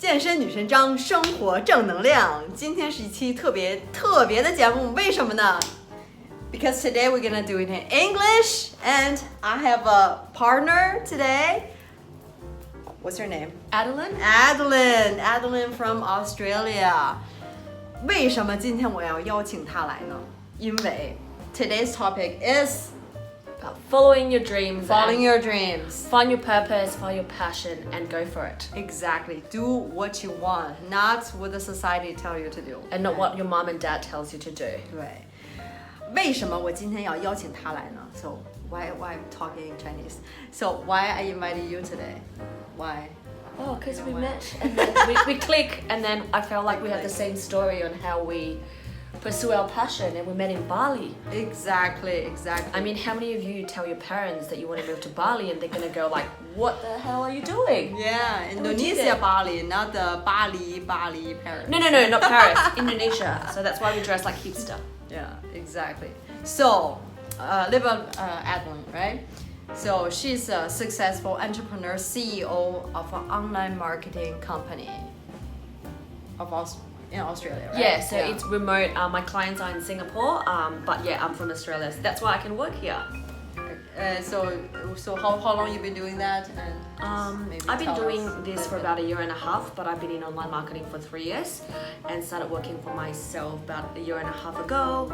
健身女神张，生活正能量。今天是一期特别的节目，为什么呢？ Because today we're gonna do it in English, and I have a partner today. What's her name? Adeline from Australia. 为什么今天我要邀请她来呢？因为 today's topic is following your dreams. Following your dreams. Find your purpose, find your passion, and go for it. Exactly. Do what you want, not what the society tell you to do. And not what your mom and dad tells you to do. 对。为什么我今天要邀请她来呢？ So why I'm talking in Chinese? So why I invited you today? Why? Oh, because we met and then we click, and then I felt like we had the same story on how we pursue our passion, and we met in Bali. Exactly. I mean, how many of you tell your parents that you want to move to Bali and they're going to go like, what the hell are you doing? Yeah, Indonesia, Bali, not the Bali, Paris. No, not Paris, Indonesia. So that's why we dress like hipster. Yeah, exactly. So, Adeline, right? So she's a successful entrepreneur, CEO of an online marketing company in Australia, right? Yeah, so it's remote. My clients are in Singapore, but yeah, I'm from Australia, so that's why I can work here. So how long you been doing that? And maybe I've been doing us this for about a year and a half, but I've been in online marketing for 3 years and started working for myself about a year and a half ago.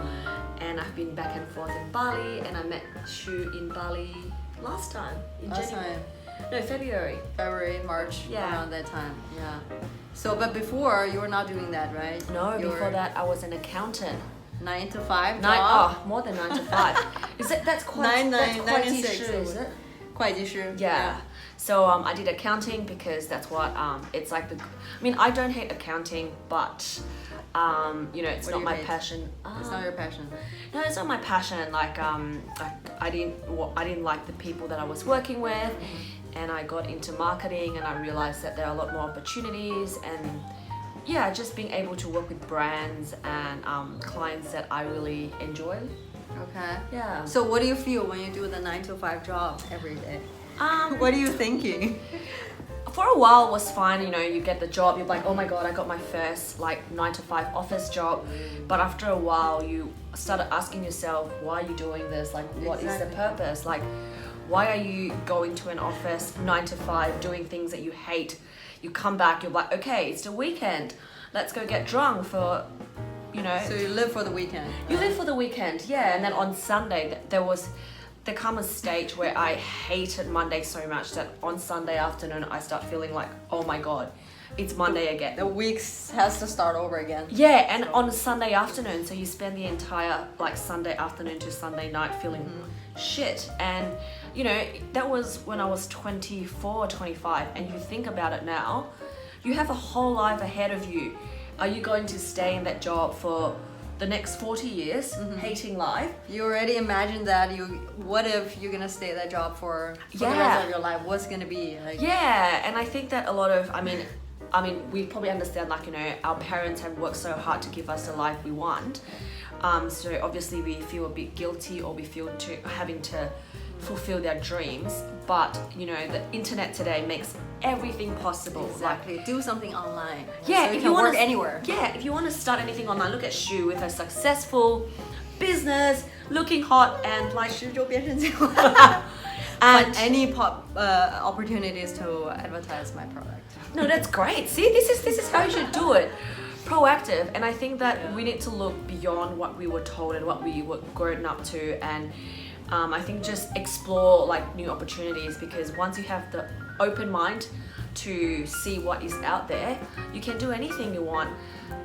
And I've been back and forth in Bali, and I met Shu in Bali last time in January. No, February, March, yeah, around that time. Yeah. So, but before you were not doing that, right? No, before that I was an accountant. 9 to 5 more than 9 to 5. That's quite 96, is it? 会计师. Yeah. So I did accounting because that's what it's like. I mean, I don't hate accounting, but it's not my passion. It's not your passion. No, it's not my passion. Like I didn't like the people that I was working with, and I got into marketing, and I realized that there are a lot more opportunities, and yeah, just being able to work with brands and clients that I really enjoy. Okay. Yeah. So what do you feel when you do the 9 to 5 job every day? What are you thinking? For a while it was fine, you get the job, you're like, oh my god, I got my first 9 to 5 office job. But after a while you started asking yourself, why are you doing this? What is the purpose? Why are you going to an office 9 to 5 doing things that you hate? You come back, you're like, okay, it's the weekend. Let's go get drunk for, So you live for the weekend. You live for the weekend, yeah. And then on Sunday, there come a stage where I hated Monday so much that on Sunday afternoon, I start feeling like, oh my God, it's Monday again. The week has to start over again. Yeah, and on Sunday afternoon, so you spend the entire Sunday afternoon to Sunday night feeling shit. And that was when I was 24, 25, and you think about it now, you have a whole life ahead of you. Are you going to stay in that job for the next 40 years, hating life? You already imagined that. What if you're gonna stay at that job for the rest of your life? What's gonna be like? Yeah, and I think that a lot of, I mean, we probably understand our parents have worked so hard to give us the life we want. So obviously we feel a bit guilty, or we feel having to fulfill their dreams, but the internet today makes everything possible. Exactly. Do something online. Yeah, so if you you want work anywhere. Yeah, if you want to start anything online, look at Shu with her successful business, looking hot, and 10周变身计划 and any opportunities to advertise my product. No, that's great. See, this is how you should do it. Proactive. And I think that we need to look beyond what we were told and what we were grown up to, and I think just explore new opportunities, because once you have the open mind to see what is out there, you can do anything you want.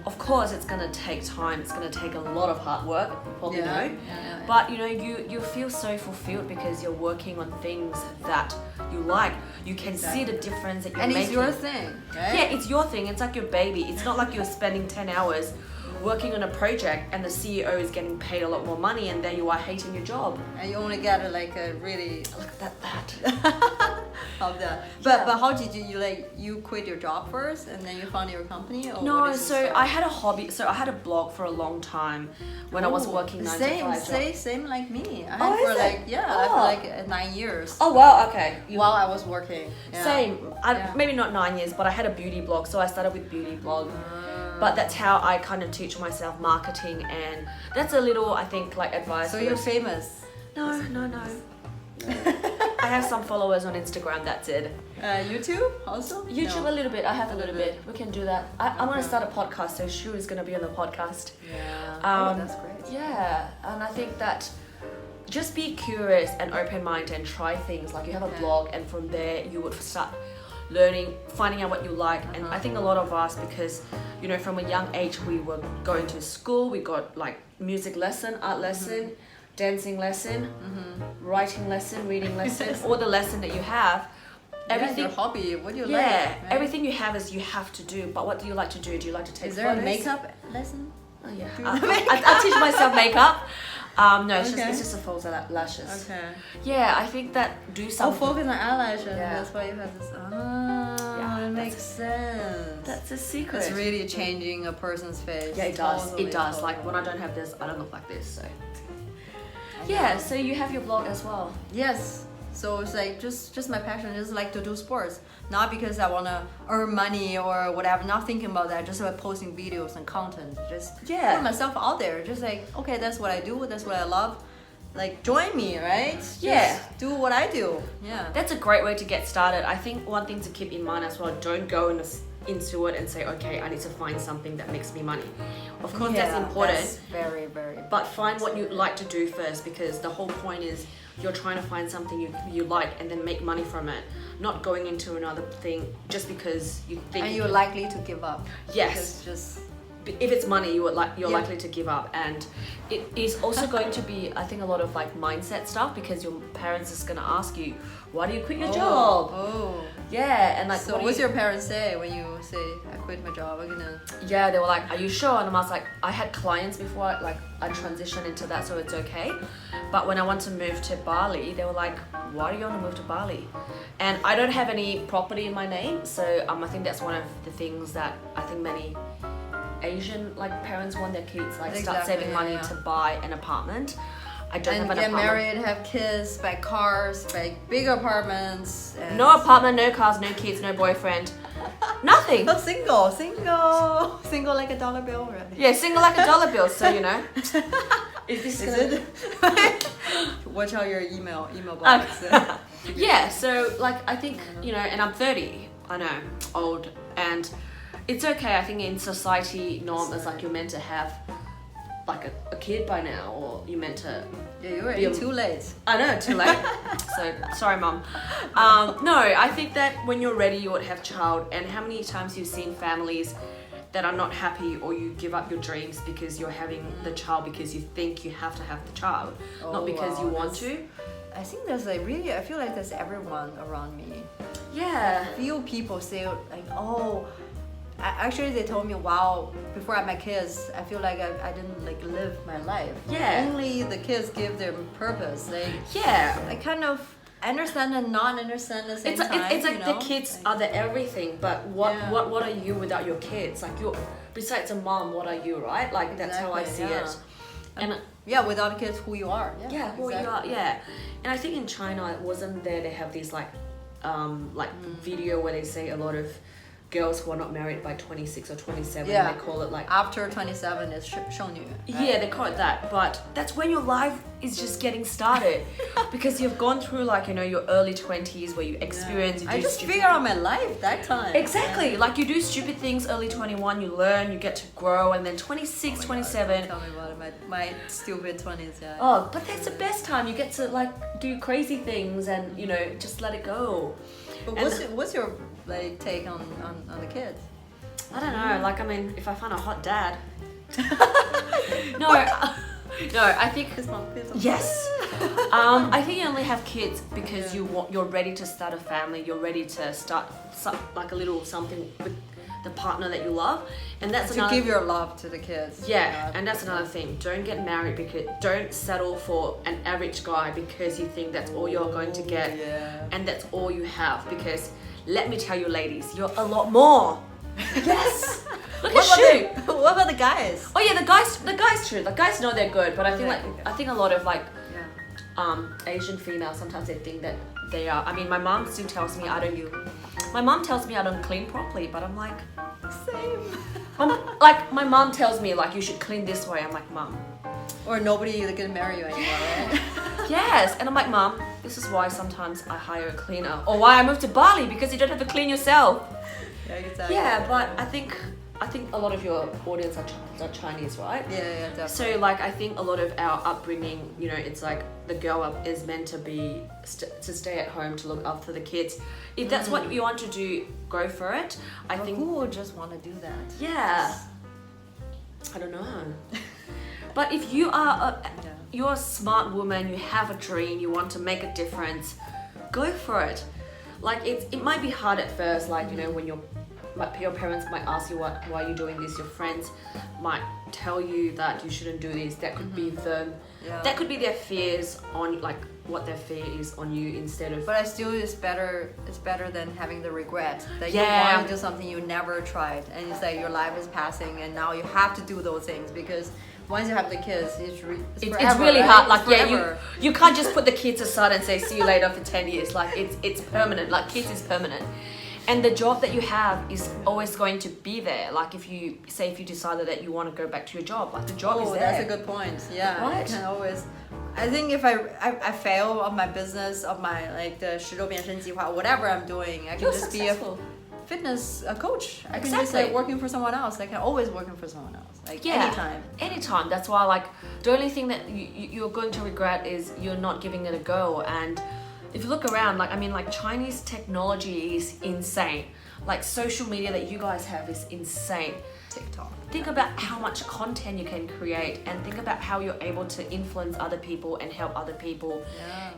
Of course, it's going to take time. It's going to take a lot of hard work, you probably know. Yeah. But you feel so fulfilled because you're working on things that you like. You can see the difference that you're making. And it's your thing, right? Yeah, it's your thing. It's like your baby. It's not like you're spending 10 hours working on a project and the CEO is getting paid a lot more money, and there you are hating your job. And you only get a really look at that. 好的 but how did you quit your job first and then you found your company or No, what did you so start? I had a hobby. So I had a blog for a long time when I was working 9 to 5 job. Same like me. I Oh, had for is like it? I for Oh. like 9 years Oh wow, okay. while I was working. Yeah. Same. Yeah. Maybe not 9 years, but I had a beauty blog, so I started with beauty blog. But that's how I kind of teach myself marketing, and that's a little, I think, like advice. So for you're those- famous. No. I have some followers on Instagram. That's it. YouTube also? YouTube No. a little bit. I have a little bit. We can do that. I'm gonna Okay. start a podcast, so Shu is gonna be on the podcast. Yeah. That's great. Yeah, and I think that just be curious and open-minded and try things. Like you have a Okay. blog, and from there you would start learning, finding out what you like. And I think a lot of us, because from a young age we were going to school, we got like music lesson, art lesson, dancing lesson, writing lesson, reading lesson, all the lesson that you have. Everything. Your hobby. What do you like? Yeah, Right? everything you have is you have to do. But what do you like to do? Do you like to take Is there a photos? makeup lesson? Oh yeah, Do I'll teach myself makeup. No, it's Okay. just a false lashes. Okay. Yeah, I think that do Oh, something. focus on eyelashes. Yeah. That's why you have this. Yeah, It makes sense. That's a secret. It's really changing a person's face. Yeah, it does. Totally, It does. Like when I totally. don't have this, I don't look like this. So I yeah, know. so you have your blog as well. Yes. So it's like just my passion. Just like to do sports, not because I wanna earn money or whatever. Not thinking about that. Just about posting videos and content. Just Yeah. put myself out there. Just like okay, that's what I do. That's what I love. Like join me, right? Yeah. Just do what I do. Yeah. That's a great way to get started. I think one thing to keep in mind as well, don't go into it and say, okay, I need to find something that makes me money. Of course, that's important. That's very, very. But find what you like to do first, because the whole point is you're trying to find something you like and then make money from it, not going into another thing just because you think And you you're can- likely to give up. Yes. Because just if it's money, you're Yeah. likely to give up, and it is also going to be, I think, a lot of like mindset stuff, because your parents is going to ask you, why do you quit your job? Oh. Yeah, and like So what do what's you- your parents say when you say I quit my job? I'm gonna. Yeah, they were like, are you sure? And I was like, I had clients before I transitioned into that, so it's okay. But when I want to move to Bali, they were like, why do you want to move to Bali? And I don't have any property in my name, so I think that's one of the things that I think many Asian parents want their kids start Exactly, saving money yeah. to buy an apartment. I don't And have an get apartment. married, have kids, buy cars, buy big apartments. And No apartment, no cars, no kids, no boyfriend. Nothing. Oh, single like a dollar bill, right? Yeah, single like a dollar bill, so Is this Is gonna... it? Watch out your email box. Yeah, so I think, and I'm 30, I know, old, and it's okay. I think in society norm is you're meant to have a kid by now, or you're meant to. Yeah, you were Be a- too late. I know, too late. So sorry, mum. No, I think that when you're ready, you would have child. And how many times you've seen families that are not happy, or you give up your dreams because you're having the child because you think you have to have the child, not because wow, you want that's- to. I think I feel like that's everyone around me. Yeah. Few people say actually they told me, wow, before I had my kids, I feel like I didn't live my life. Yeah. Only the kids give them purpose. Yeah. I kind of understand and not understand at the same time. It's like the kids are the everything, but what are you without your kids? You're besides a mom, what are you, right? That's how I see Exactly, it. And yeah, without kids, who you are. yeah, who you are, yeah. And I think in China, it wasn't there. They have these video where they say a lot of girls who are not married by 26 or 27. Yeah. They call it After 27 is 剩女. Yeah, they call it that, but that's when your life is just getting started, because you've gone through your early 20s where you experience. You do I just stupid figured out my life that time. Exactly, you do stupid things early 21, you learn, you get to grow, and then 26, 27. Tell me about it, my stupid 20s. Yeah. Oh, but that's the best time. You get to do crazy things and just let it go. But what's your take on the kids? I don't know. If I find a hot dad. No, I think Kiss mom. yes. I think you only have kids because you're ready to start a family. You're ready to start a little something with the partner that you love. And that's to give your love to the kids. Yeah, and that's another thing. Don't get married don't settle for an average guy because you think that's all you're going to get and that's all you have, because let me tell you ladies, you're a lot more. Yes. Look at you. What about the guys? Oh yeah, the guys too. The guys know they're good, but I think a lot of like Asian females, sometimes they think that they are. I mean, my mom still tells me I don't clean properly, but I'm like, same. My mom tells me like you should clean this way. I'm like, Mom. Or nobody can marry you anymore, right? Yes, and I'm like, Mom, this is why sometimes I hire a cleaner, or why I moved to Bali, because you don't have to clean yourself. Yeah, exactly. Yeah, but I think a lot of your audience are Chinese, right? Yeah, definitely. So like I think a lot of our upbringing, you know, it's like the girl up is meant to be to stay at home to look after the kids. If that's what you want to do, go for it. I think who would just want to do that? Yeah. I don't know. But if you are you're a smart woman, you have a dream, you want to make a difference, go for it. Like it might be hard at first, like, you know, when your parents might ask you why are you doing this, your friends might tell you that you shouldn't do this. That could be them. That could be their fears on like what their fear is on you instead of. But I still it's better than having the regret that you want to do something you never tried, and it's like your life is passing and now you have to do those things, because once you have the kids, it's forever, it's really right? hard. Like you can't just put the kids aside and say see you later for 10 years. Like it's permanent. Like kids is permanent. And the job that you have is always going to be there. Like if you decided that you want to go back to your job, like the job is there. That's a good point. Yeah, right? I can always. I think if I fail of my business, of my like the 10周变身计划, whatever I'm doing, I can just successful. be a fitness coach. I can Exactly. just like working for someone else. I can always working for someone else. Like anytime. That's why like the only thing that you're going to regret is you're not giving it a go. And if you look around, like I mean, like Chinese technology is insane. Like social media that you guys have is insane. TikTok. Think about how much content you can create, and think about how you're able to influence other people and help other people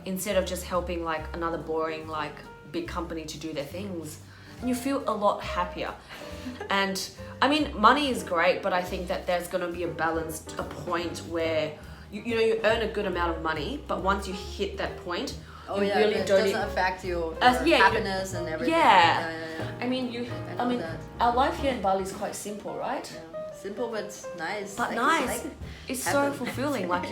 instead of just helping like another boring like big company to do their things. And you feel a lot happier. And I mean, money is great, but I think that there's going to be a point where you earn a good amount of money, but once you hit that point, really it don't doesn't affect your happiness and everything. I mean, our life here in Bali is quite simple, right? Yeah. Simple but nice. But nice. It's so fulfilling. Like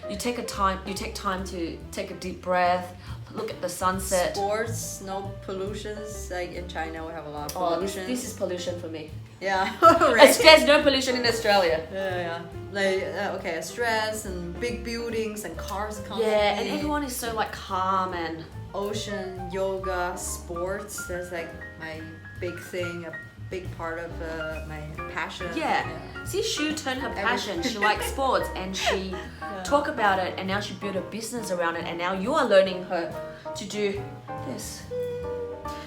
you take time to take a deep breath, look at the sunset. Sports, no pollutions. Like in China, we have a lot of pollution. This is pollution for me. Yeah, right. There's no pollution in Australia. Yeah. Like stress and big buildings and cars constantly. Yeah, and everyone is so like calm and ocean, yoga, sports. That's like my big thing, a big part of my passion. Yeah. See, Shu turned her passion. She likes sports and she talk about it, and now she built a business around it, and now you are learning her to do this.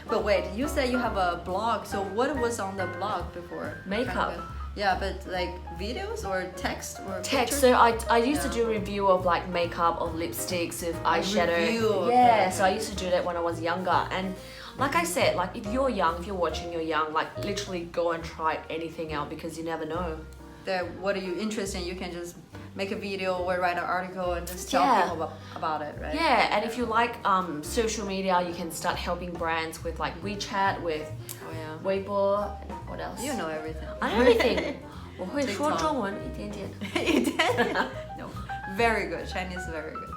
But wait, you said you have a blog. So what was on the blog before? Makeup. Yeah, but like videos or text or text. So I used to do review of like makeup, of lipsticks, of eyeshadow. Review. Yeah. So I used to do that when I was younger. And like I said, like if you're young, if you're watching, you're young, like literally go and try anything out, because you never know. What are you interested in? You can just make a video or write an article and just tell people about it, right? Yeah, and if you like social media, you can start helping brands with like WeChat, with Weibo, what else? You know everything. I know everything. 我会说中文一点点。一点点? No, very good. Chinese is very good.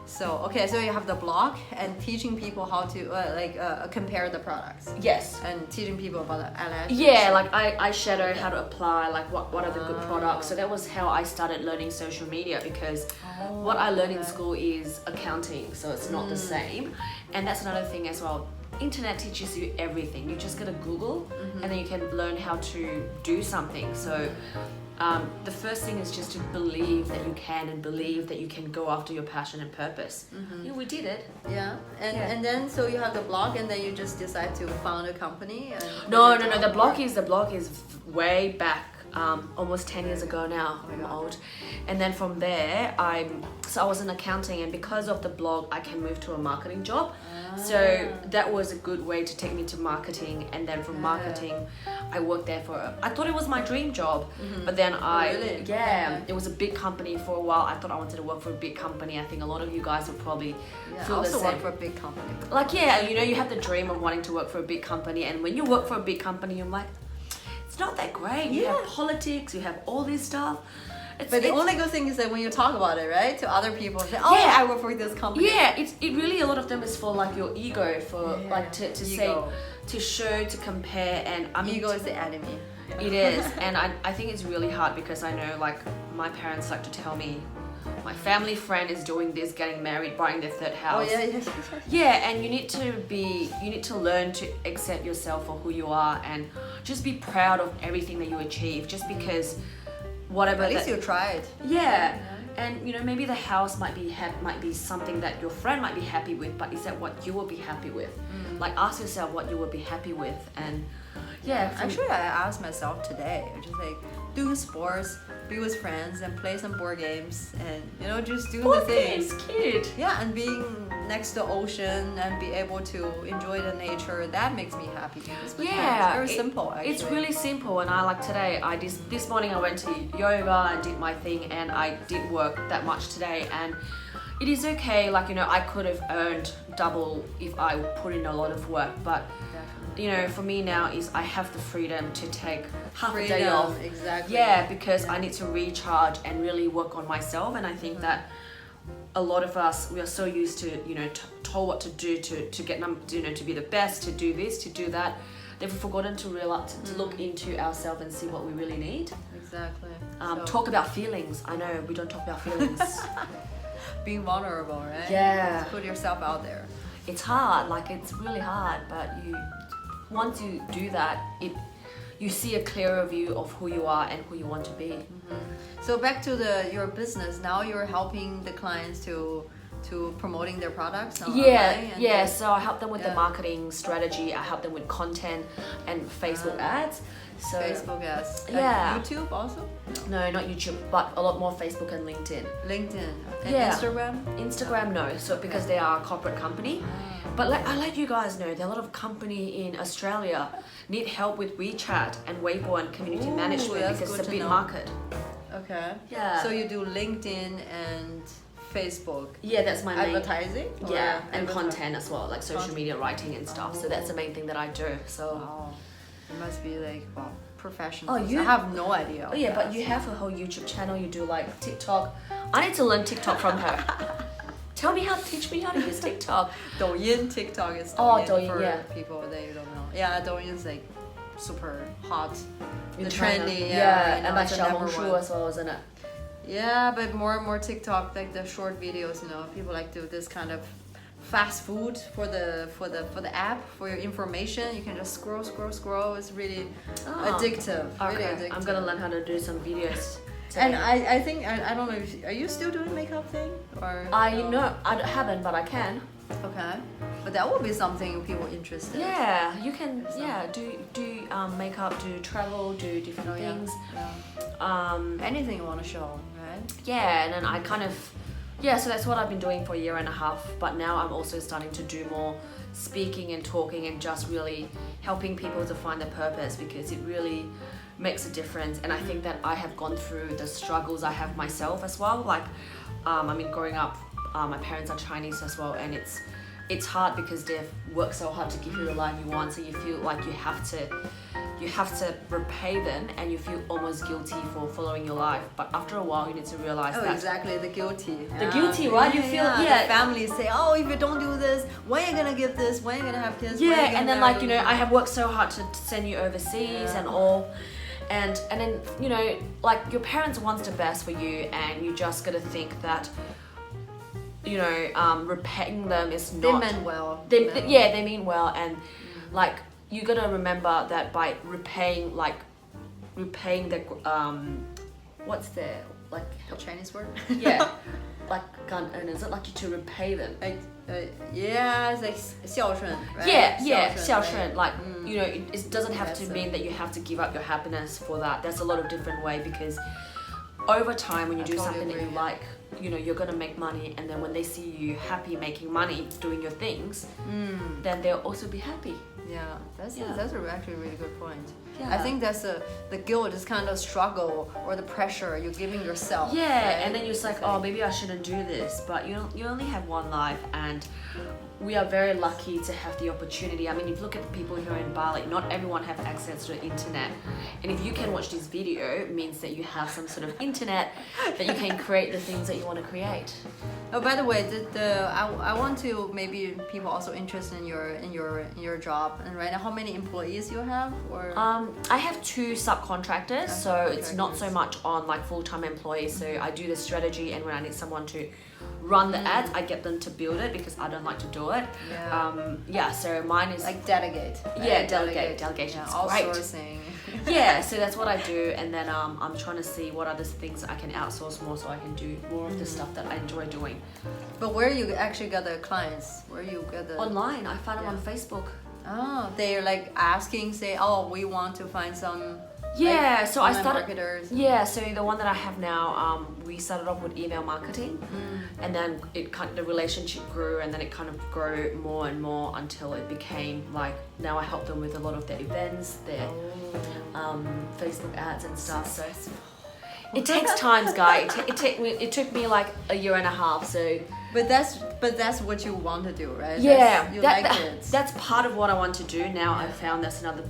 So so you have the blog and teaching people how to compare the products. Yes. And teaching people about the eyelashes. Yeah, like eyeshadow, how to apply, like what are the good products. So that was how I started learning social media, because what I learned in school is accounting, so it's not the same. And that's another thing as well. Internet teaches you everything. You just gotta Google and then you can learn how to do something. So the first thing is just to believe that you can, and believe that you can go after your passion and purpose. Yeah, we did it. Yeah, and then so you have the blog, and then you just decide to found a company. No. The blog is way back. Almost 10 years ago now. I'm old. And then from there, I was in accounting, and because of the blog, I can move to a marketing job. So that was a good way to take me to marketing. And then from marketing, I worked there I thought it was my dream job. But then it was a big company for a while. I thought I wanted to work for a big company. I think a lot of you guys would probably feel the same. I also work for a big company. Like, you have the dream of wanting to work for a big company. And when you work for a big company, you're like, it's not that great. You have politics, you have all this stuff. But the only good thing is that when you talk about it, right, to other people, say, I work for this company. Yeah, it really, a lot of them is for like your ego, for like to say, to show, to compare, and ego is the enemy. It is, and I think it's really hard because I know like my parents like to tell me, my family friend is doing this, getting married, buying their third house. And you need to learn to accept yourself for who you are and just be proud of everything that you achieve, just because whatever. At least you tried. Yeah. And maybe the house might be something that your friend might be happy with, but is that what you will be happy with? Like, ask yourself what you will be happy with. And actually I asked myself today, just like do sports, be with friends, and play some board games, and just do the things. Cute. Yeah, and being next to the ocean and be able to enjoy the nature, that makes me happy. It's very simple. Actually, it's really simple. And I like today. This morning I went to yoga and did my thing, and I didn't work that much today, and it is okay. Like I could have earned double if I put in a lot of work, but. For me now is I have the freedom to take half a day off. Exactly. Yeah, because I need to recharge and really work on myself. And I think that a lot of us, we are so used to, told what to do to get to be the best, to do this, to do that. They've forgotten to realize, to look into ourselves and see what we really need. Exactly. Talk about feelings. I know we don't talk about feelings. Being vulnerable, right? Yeah. Just put yourself out there. It's hard. Like, it's really hard, but once you do that, you see a clearer view of who you are and who you want to be. So back to your business. Now you're helping the clients to promoting their products. So I help them with the marketing strategy. I help them with content and Facebook ads. So Facebook ads. YouTube also? No, not YouTube, but a lot more Facebook and LinkedIn. And Instagram? Instagram, no. So because they are a corporate company. But I let you guys know, there are a lot of company in Australia need help with WeChat and Weibo and community management because it's a big market. Okay. Yeah. So you do LinkedIn and Facebook. Yeah, that's my main advertising. Yeah, and content as well, like social media writing and stuff. So that's the main thing that I do. So. Wow. It must be like professional. I have no idea. Oh yeah, but you have a whole YouTube channel. You do like TikTok. I need to learn TikTok from her. Teach me how to use TikTok. Douyin, TikTok is Douyin for people that you don't know. Yeah, Douyin is like super hot. The trendy. And like Xiaohongshu as well, isn't it? Yeah, but more and more TikTok, like the short videos. People like do this kind of fast food for the app, for your information. You can just scroll. It's really addictive. Okay. Really addictive. I'm gonna learn how to do some videos. And I think I don't know if are you still doing makeup thing or I haven't, but I can. Okay, but that would be something people interested. Yeah, you can. Yeah, do makeup, do travel, do different things. Anything you want to show, right? Yeah, and then I kind of. Yeah, so that's what I've been doing for a year and a half, but now I'm also starting to do more speaking and talking and just really helping people to find their purpose, because it really makes a difference. And I think that I have gone through the struggles I have myself as well. Like, growing up, my parents are Chinese as well, and it's hard because they've worked so hard to give you the life you want, so you feel like you have to repay them, and you feel almost guilty for following your life. But after a while, you need to realize that exactly, the guilty. The guilty, right? You feel The families say, if you don't do this, when are you gonna give this? When are you gonna have kids? And then I have worked so hard to send you overseas and all. And then your parents want the best for you, and you just gotta think that repaying them is not. They meant well. They mean well, and you gotta remember that by repaying the what's the Chinese word? Yeah, is it to repay them? It's like 孝顺, right? Yeah, 孝顺. It doesn't have to mean that you have to give up your happiness for that. There's a lot of different way, because over time, when you do totally something that agree, you yeah. like, you know, you're gonna make money, and then when they see you happy making money doing your things, then they'll also be happy. Yeah, that's actually a really good point. Yeah. I think that's the guilt is kind of struggle or the pressure you're giving yourself. Yeah, right? and then you're just like, oh, maybe I shouldn't do this, but you only have one life, and we are very lucky to have the opportunity. I mean, if you look at the people here in Bali, not everyone have access to the internet, and if you can watch this video, it means that you have some sort of internet that you can create the things that you want to create. Oh, by the way, I want to maybe people also interested in your job, and right now how many employees you have, or I have 2 subcontractors, so it's not so much on like full-time employees. So I do the strategy, and when I need someone to run the ads, I get them to build it because I don't like to do it. Yeah. So mine is like delegate. yeah, delegation. Yeah, It's great. outsourcing. Yeah, so that's what I do, and then I'm trying to see what other things I can outsource more, so I can do more of the stuff that I enjoy doing. But where you actually get the clients? Where you get the Online, I find them on Facebook. Oh, they're like asking, say, oh, we want to find some. Yeah, like, so I online started. marketers. Yeah, so the one that I have now, we started off with email marketing, and then the relationship grew, and then it kind of grew more and more until it became like now I help them with a lot of their events, their Facebook ads and stuff. So it takes time, guys. It took me like a year and a half. So. But that's what you want to do, right? Yeah, you like it. That's part of what I want to do now. I've found that's another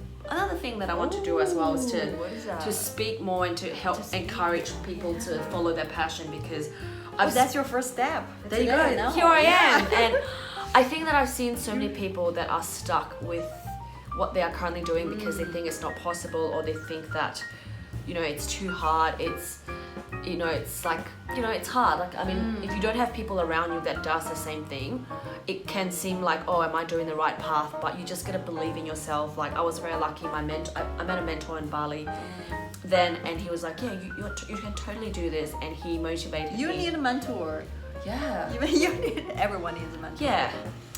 thing that I want to do as well, is what is that? to speak more and to help encourage people to follow their passion, because That's your first step. there you go. No. Here I am, and I think that I've seen so many people that are stuck with what they are currently doing because they think it's not possible, or they think that it's too hard. It's like it's hard. Like, I mean, if you don't have people around you that does the same thing, it can seem like, oh, am I doing the right path? But you just gotta believe in yourself. Like, I was very lucky. I met a mentor in Bali then, and he was like, yeah, you can totally do this, and he motivated me. You need a mentor. Yeah. Everyone needs a mentor. Yeah.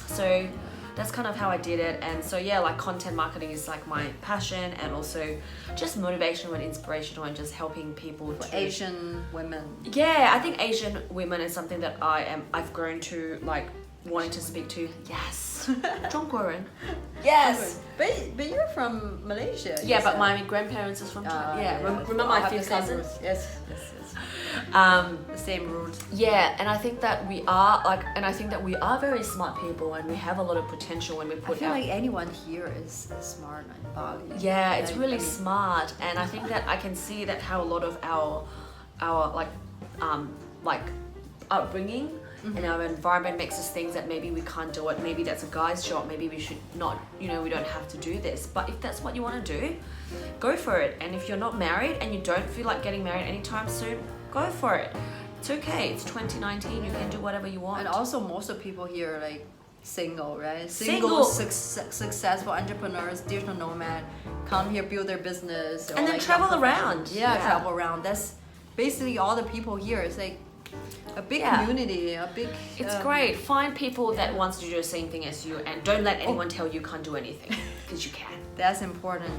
So that's kind of how I did it. And so yeah, like content marketing is like my passion, and also just motivational and inspirational, and just helping people For Asian women. Yeah, I think Asian women is something that I've grown to like wanting to speak to. Yes. Zhongguoren. Yes. But you're from Malaysia. Yeah, but my grandparents is from China. Yeah. Remember my 5 cousins? Yes. The same roots. Yeah, and I think that we are very smart people, and we have a lot of potential when we I put feel out. like anyone here is smart in Bali. Yeah, it's Like, really I mean, smart, and I think that I can see that how a lot of our like upbringing and our environment makes us think that maybe we can't do it. Maybe that's a guy's job. Maybe we should not. We don't have to do this. But if that's what you want to do, go for it. And if you're not married and you don't feel like getting married anytime soon, go for it. It's okay. It's 2019. You can do whatever you want. And also, most of people here are like single, right? Single. Successful entrepreneurs, digital nomad, come here, build their business, or And then like travel come around. Yeah, Yeah. travel around. That's basically all the people here. It's like a big Yeah. community, a big. It's great. Find people that wants to do the same thing as you, and don't let anyone tell you can't do anything, because you can. That's important.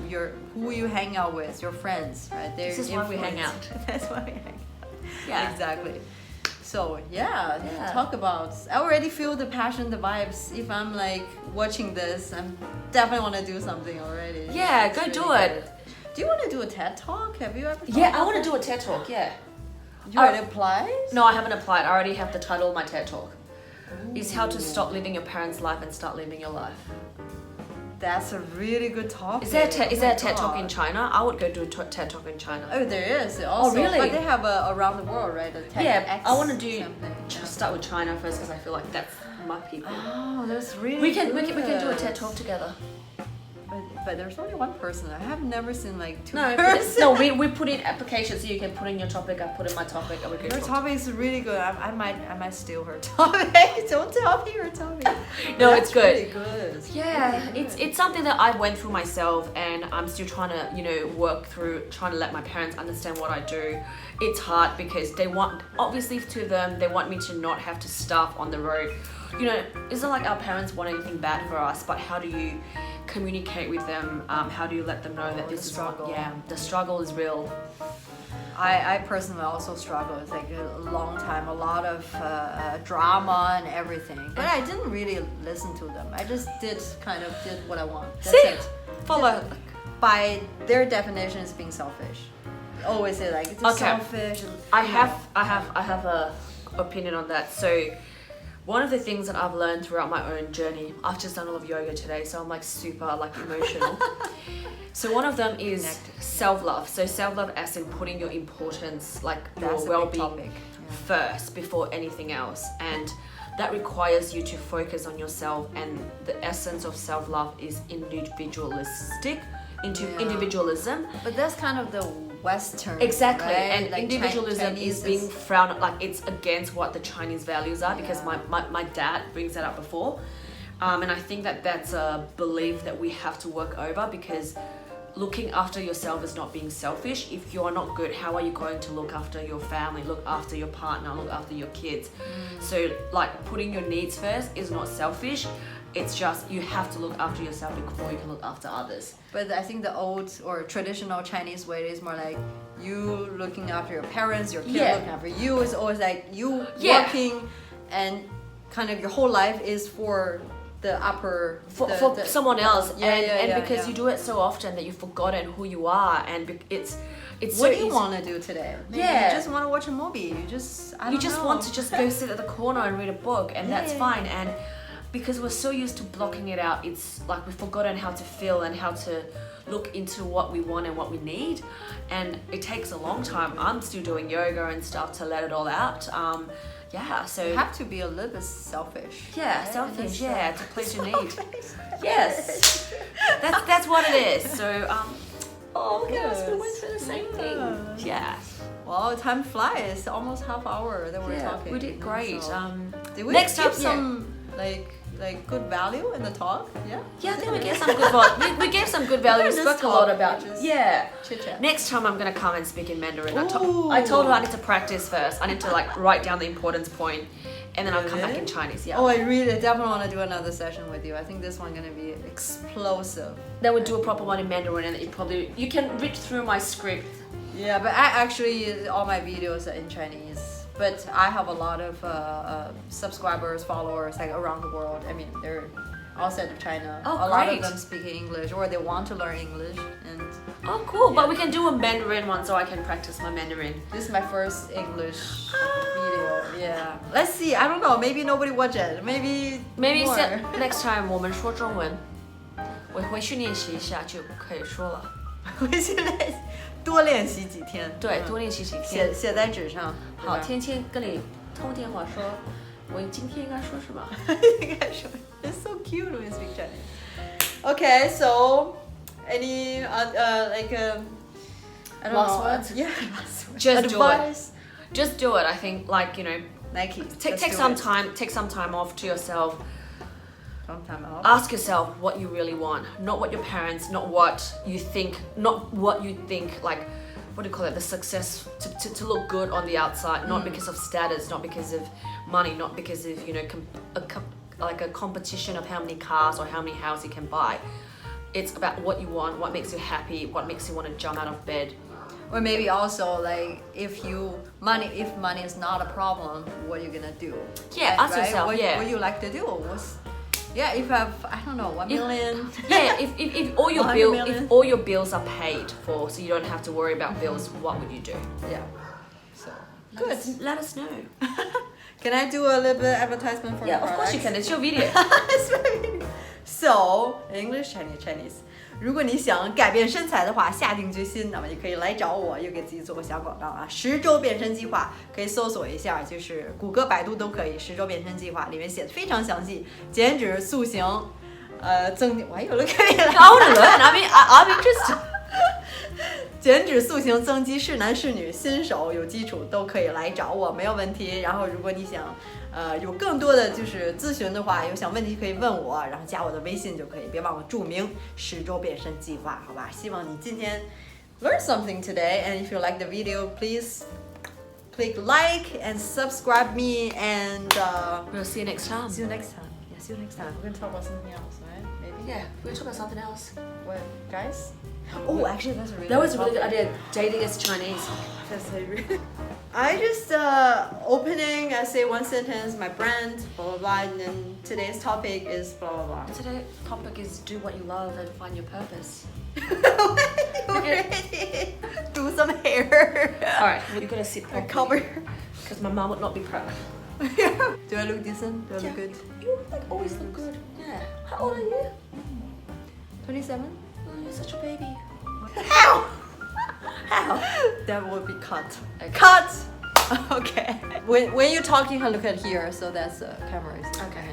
Who you hang out with, your friends, right? This is why we hang out. That's why we hang out. Yeah. Exactly. So talk about. I already feel the passion, the vibes. If I'm like watching this, I'm definitely want to do something already. Yeah, It's go really do good. it. Do you want to do a TED Talk? Have you ever? Yeah, I want to do a TED Talk. Yeah. You already applied? No, I haven't applied. I already have the title of my TED Talk. It's how to stop living your parents' life and start living your life. That's a really good topic. Is there a TED Talk in God. China? I would go do a TED Talk in China. Oh, there is. Also, really? But they have around the world, right? A TEDx Yeah, I want to do something. start with China first, because I feel like that's my people. Oh, that's really. We can do a good. TED Talk together. But there's only one person. I have never seen like two No, persons. no, we put in applications, so you can put in your topic. I put in my topic, and we go Her talk. topic is really good. I might steal her topic. Don't tell me her topic. No, That's it's good. Really good. Yeah, it's something that I went through myself, and I'm still trying to work through, trying to let my parents understand what I do. It's hard because they want, obviously to them, they want me to not have to starve on the road. It's not like our parents want anything bad for us, but how do you communicate with them? How do you let them know that this is struggle. the struggle is real. I personally also struggle. It's like a long time, a lot of drama and everything. But I didn't really listen to them. I just did what I want. That's it. Follow. By their definition, it's being selfish. Always say like it's selfish. I have a opinion on that. So one of the things that I've learned throughout my own journey, I've just done a lot of yoga today, so I'm like super like emotional. So one of them is self-love. So self-love as in putting your importance, like your well-being first before anything else. And that requires you to focus on yourself, and the essence of self-love is individualism. But that's kind of the Western. Exactly, right? and like individualism Chinese is being frowned, like it's against what the Chinese values are, because my dad brings that up before. And I think that that's a belief that we have to work over, because looking after yourself is not being selfish. If you're not good, how are you going to look after your family, look after your partner, look after your kids? So like putting your needs first is not selfish. It's just you have to look after yourself before you can look after others. But I think the old or traditional Chinese way is more like you looking after your parents, your kid looking after you. It's always like you working, and kind of your whole life is for the upper for someone else, and because you do it so often that you've forgotten who you are, and it's what do you want to do today? Maybe you just want to watch a movie. You just want to just go sit at the corner and read a book, and that's fine. And because we're so used to blocking it out, it's like we've forgotten how to feel and how to look into what we want and what we need, and it takes a long time. I'm still doing yoga and stuff to let it all out. So you have to be a little bit selfish. Yeah, right? Selfish. Yeah, to please your need. Yes, that's what it is. So we went through the same thing. Yeah. Well, time flies. Almost half hour that we're talking. We did great. So, did we next give time some like good value in the talk? Yeah. Yeah, I think we gave some good value. We gave some good value. We spoke a lot about chit chat. Next time I'm gonna come and speak in Mandarin. I told her I need to practice first. I need to like write down the importance point, and then I'll come back in Chinese. Yeah. Oh, I definitely want to do another session with you. I think this one's gonna be explosive. Then we'll do a proper one in Mandarin, and you can read through my script. Yeah, but I actually all my videos are in Chinese. But I have a lot of subscribers, followers like around the world. I mean, they're outside of China. Oh, a lot of them speak English, or they want to learn English. And cool. But we can do a Mandarin one so I can practice my Mandarin. This is my first English video. Yeah. Let's see. I don't know. Maybe nobody watch it. Maybe next time 我们说中文，我回去练习一下就可以说了。回去多练习几天，对，多练习几天，写在纸上。好，天天跟你通电话说，我今天应该说什么？应该说 ，It's so cute when you speak Chinese. Okay, so any I don't know. Words? Yeah, just advice. Just do it. I think Nike. Take some time off to yourself. Time off. Ask yourself what you really want, not what your parents, not what you think like, what do you call it, the success to look good on the outside, not because of status, not because of money, not because of a competition of how many cars or how many houses you can buy. It's about what you want, what makes you happy, what makes you want to jump out of bed. Or maybe also like if money is not a problem, what are you gonna do? Yeah, ask yourself. What you like to do? If you have, I don't know, 1 million. If all your bills are paid for, so you don't have to worry about bills, what would you do? Yeah. So good. Let us know. Can I do a little bit of advertisement for your of course you can. It's your video. It's my video. So English, Chinese. 如果你想改变身材的话，下定决心，那么你可以来找我，又给自己做个小广告啊！10周变身计划可以搜索一下，就是谷歌、百度都可以。10周变身计划里面写的非常详细，减脂塑形，增，我还有了可以了。I'm interested. 减脂塑形增肌是男是女新手有基础都可以来找我，没有问题。然后如果你想有更多的就是咨询的话，有想问题可以问我，然后加我的微信就可以，别忘了注明10周变身计划，好吧？希望你今天 learn something today, and if you like the video, please click like and subscribe me, and we'll see you next time. See you next time. Yeah, see you next time. We're gonna talk about something else, right? Maybe. Yeah, we were talking about something else. What, guys? Oh, actually, that's a really That was a good really good topic. idea. Dating as Chinese. That's a really. I just opening. I say one sentence. My brand, blah blah blah, and then today's topic is blah blah blah. Today's topic is do what you love and find your purpose. Already. Do some hair. Alright, well, you've got to sit properly. Cover. Because my mum would not be proud. Do I look decent? Do I look good? You like always look good. Yeah. How old are you? 27. Oh, you're such a baby. How? How? That will be cut. Okay. Cut. Okay. When you're talking, look at here. So that's the camera. Okay.